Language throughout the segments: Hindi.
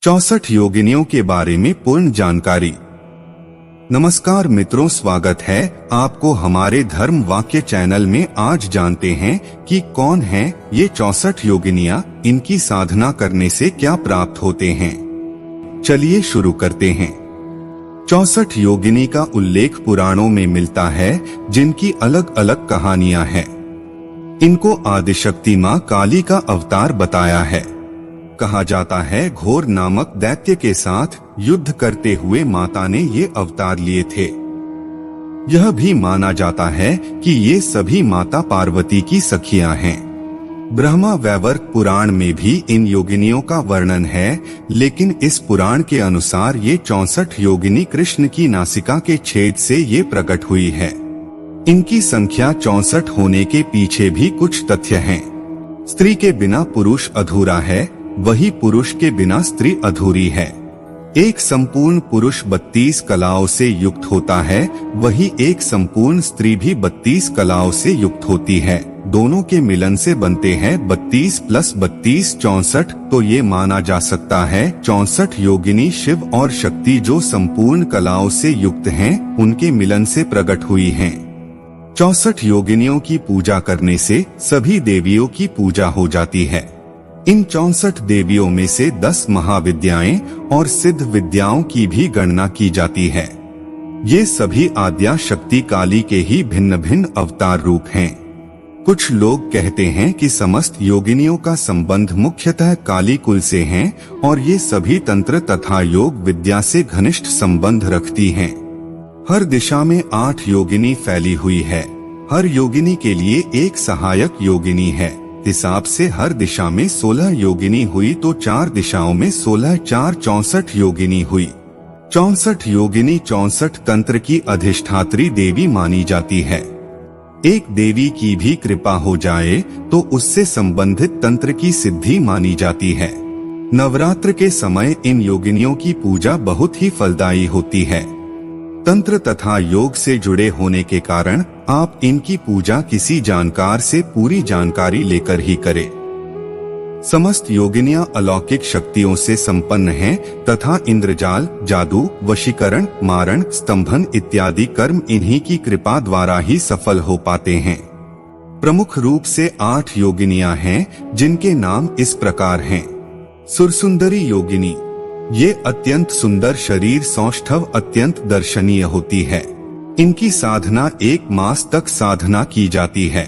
64 योगिनियों के बारे में पूर्ण जानकारी। नमस्कार मित्रों, स्वागत है आपको हमारे धर्म वाक्य चैनल में। आज जानते हैं कि कौन है ये 64 योगिनियां, इनकी साधना करने से क्या प्राप्त होते हैं। चलिए शुरू करते हैं। 64 योगिनी का उल्लेख पुराणों में मिलता है, जिनकी अलग अलग कहानियां हैं। इनको आदिशक्ति मां काली का अवतार बताया है। कहा जाता है घोर नामक दैत्य के साथ युद्ध करते हुए माता ने ये अवतार लिए थे। यह भी माना जाता है कि ये सभी माता पार्वती की सखियां हैं। ब्रह्मा वैवर्त पुराण में भी इन योगिनियों का वर्णन है, लेकिन इस पुराण के अनुसार ये 64 योगिनी कृष्ण की नासिका के छेद से ये प्रकट हुई है। इनकी संख्या 64 होने के पीछे भी कुछ तथ्य हैं। स्त्री के बिना पुरुष अधूरा है, वही पुरुष के बिना स्त्री अधूरी है। एक संपूर्ण पुरुष 32 कलाओं से युक्त होता है, वही एक संपूर्ण स्त्री भी 32 कलाओं से युक्त होती है। दोनों के मिलन से बनते हैं 32 + 32 64। तो ये माना जा सकता है 64 योगिनी शिव और शक्ति जो संपूर्ण कलाओं से युक्त हैं, उनके मिलन से प्रकट हुई हैं। 64 योगिनियों की पूजा करने से सभी देवियों की पूजा हो जाती है। इन 64 देवियों में से 10 महाविद्याएं और सिद्ध विद्याओं की भी गणना की जाती है। ये सभी आद्या शक्ति काली के ही भिन्न भिन्न अवतार रूप हैं। कुछ लोग कहते हैं कि समस्त योगिनियों का संबंध मुख्यतः काली कुल से है और ये सभी तंत्र तथा योग विद्या से घनिष्ठ संबंध रखती हैं। हर दिशा में 8 योगिनी फैली हुई है। हर योगिनी के लिए एक सहायक योगिनी है। हिसाब से हर दिशा में 16 योगिनी हुई, तो 4 दिशाओं में 16 4 64 योगिनी हुई। 64 योगिनी 64 तंत्र की अधिष्ठात्री देवी मानी जाती है। एक देवी की भी कृपा हो जाए तो उससे संबंधित तंत्र की सिद्धि मानी जाती है। नवरात्र के समय इन योगिनियों की पूजा बहुत ही फलदायी होती है। तंत्र तथा योग से जुड़े होने के कारण आप इनकी पूजा किसी जानकार से पूरी जानकारी लेकर ही करें। समस्त योगिनियां अलौकिक शक्तियों से संपन्न हैं तथा इंद्रजाल, जादू, वशीकरण, मारण, स्तंभन इत्यादि कर्म इन्हीं की कृपा द्वारा ही सफल हो पाते हैं। प्रमुख रूप से 8 योगिनियां हैं, जिनके नाम इस प्रकार हैं। सुरसुंदरी योगिनी, ये अत्यंत सुंदर शरीर सौष्ठव अत्यंत दर्शनीय होती है। इनकी साधना 1 मास तक साधना की जाती है।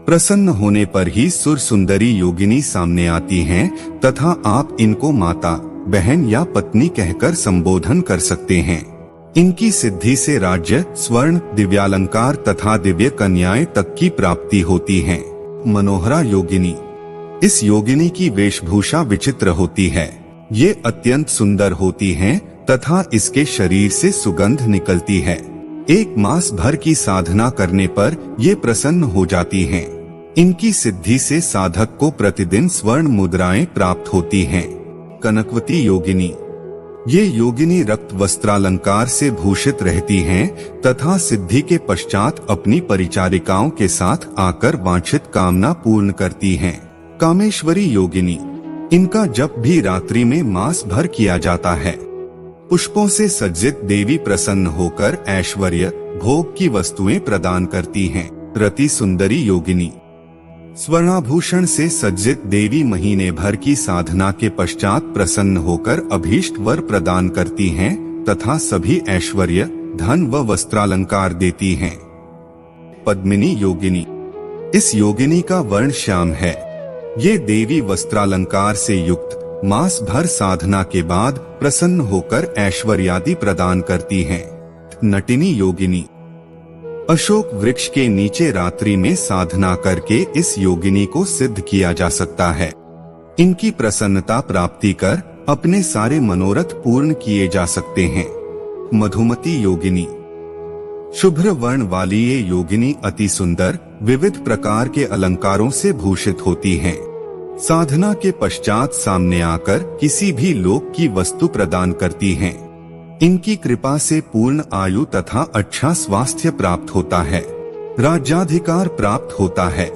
प्रसन्न होने पर ही सुरसुंदरी योगिनी सामने आती हैं तथा आप इनको माता, बहन या पत्नी कहकर संबोधन कर सकते हैं। इनकी सिद्धि से राज्य, स्वर्ण, दिव्यालंकार तथा दिव्य कन्याएं तक की प्राप्ति होती है। मनोहरा योगिनी, इस योगिनी की वेशभूषा विचित्र होती है। ये अत्यंत सुंदर होती हैं तथा इसके शरीर से सुगंध निकलती है। 1 मास भर की साधना करने पर ये प्रसन्न हो जाती हैं। इनकी सिद्धि से साधक को प्रतिदिन स्वर्ण मुद्राएं प्राप्त होती हैं। कनकवती योगिनी, ये योगिनी रक्त वस्त्रालंकार से भूषित रहती हैं तथा सिद्धि के पश्चात अपनी परिचारिकाओं के साथ आकर वांछित कामना पूर्ण करती हैं। कामेश्वरी योगिनी, इनका जप भी रात्रि में मास भर किया जाता है। पुष्पों से सज्जित देवी प्रसन्न होकर ऐश्वर्य, भोग की वस्तुएं प्रदान करती हैं। रति सुंदरी योगिनी, स्वर्णाभूषण से सज्जित देवी महीने भर की साधना के पश्चात प्रसन्न होकर अभीष्ट वर प्रदान करती हैं तथा सभी ऐश्वर्य, धन व वस्त्रालंकार देती हैं। पद्मिनी योगिनी, इस योगिनी का वर्ण श्याम है। ये देवी वस्त्रालंकार से युक्त मास भर साधना के बाद प्रसन्न होकर ऐश्वर्यादि प्रदान करती हैं। नटिनी योगिनी, अशोक वृक्ष के नीचे रात्रि में साधना करके इस योगिनी को सिद्ध किया जा सकता है। इनकी प्रसन्नता प्राप्ति कर अपने सारे मनोरथ पूर्ण किए जा सकते हैं। मधुमती योगिनी, शुभ्र वर्ण वाली ये योगिनी अति सुंदर, विविध प्रकार के अलंकारों से भूषित होती हैं। साधना के पश्चात सामने आकर किसी भी लोक की वस्तु प्रदान करती हैं। इनकी कृपा से पूर्ण आयु तथा अच्छा स्वास्थ्य प्राप्त होता है। राज्याधिकार प्राप्त होता है।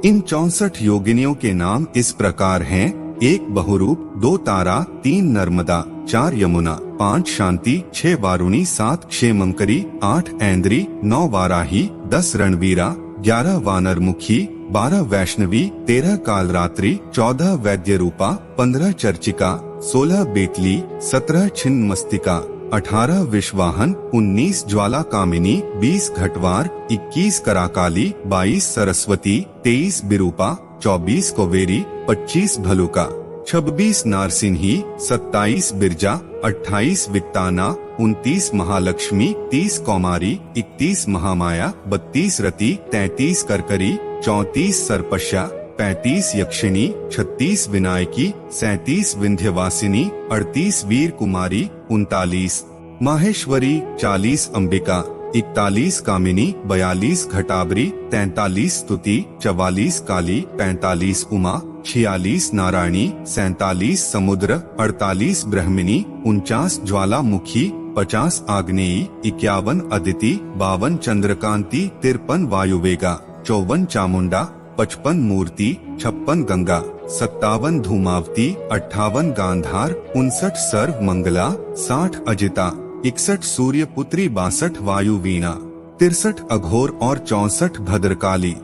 इन 64 योगिनियों के नाम इस प्रकार हैं। 1 बहुरूप, 2 तारा, 3 नर्मदा, 4 यमुना, 5 शांति, 6 वारुणी, 7 क्षेमंकरी, 8 ऐन्द्री, 9 वाराही, 10 रणवीरा, 11 वानरमुखी, 12 वैष्णवी, 13 कालरात्रि, 14 वैद्य रूपा, 15 चर्चिका, 16 बेतली, 17 छिन्नमस्तिका, 18 विश्वाहन, 19 ज्वाला कामिनी, 20 घटवार, 21 कराकाली, 22 सरस्वती, 23 बिरूपा, 24 कोवेरी, 25 भलुका, 26 नारसिंही, 27 बिरजा, 28 वित्ताना, 29 महालक्ष्मी, 30 कौमारी, 31 महामाया, 32 रति, 33 करकरी, 34 सर्पशा, 35 यक्षिणी, 36 विनायकी, 37 विंध्यवासिनी, 38 वीर कुमारी, 39 माहेश्वरी, 40 अंबिका, 41 कामिनी, 42 घटाबरी, 43 स्तुति, 44 काली, 45 उमा, 46 नारायणी, 47 समुद्र, 48 ब्रह्मिणी, 49 ज्वालामुखी, 50 आग्नेयी, 51 अदिति, 52 चंद्रकांति, 53 वायुवेगा, 54 चामुंडा, 55 मूर्ति, 56 गंगा, 57 धूमावती, 58 गांधार, 59 सर्व मंगला, 60 अजिता, 61 सूर्यपुत्री, 62 वायु वीणा, 63 अघोर और 64 भद्रकाली।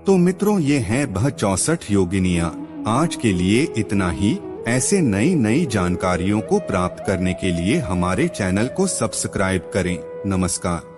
तो मित्रों, ये हैं वह 64 योगिनियां। आज के लिए इतना ही। ऐसे नई जानकारियों को प्राप्त करने के लिए हमारे चैनल को सब्सक्राइब करें। नमस्कार।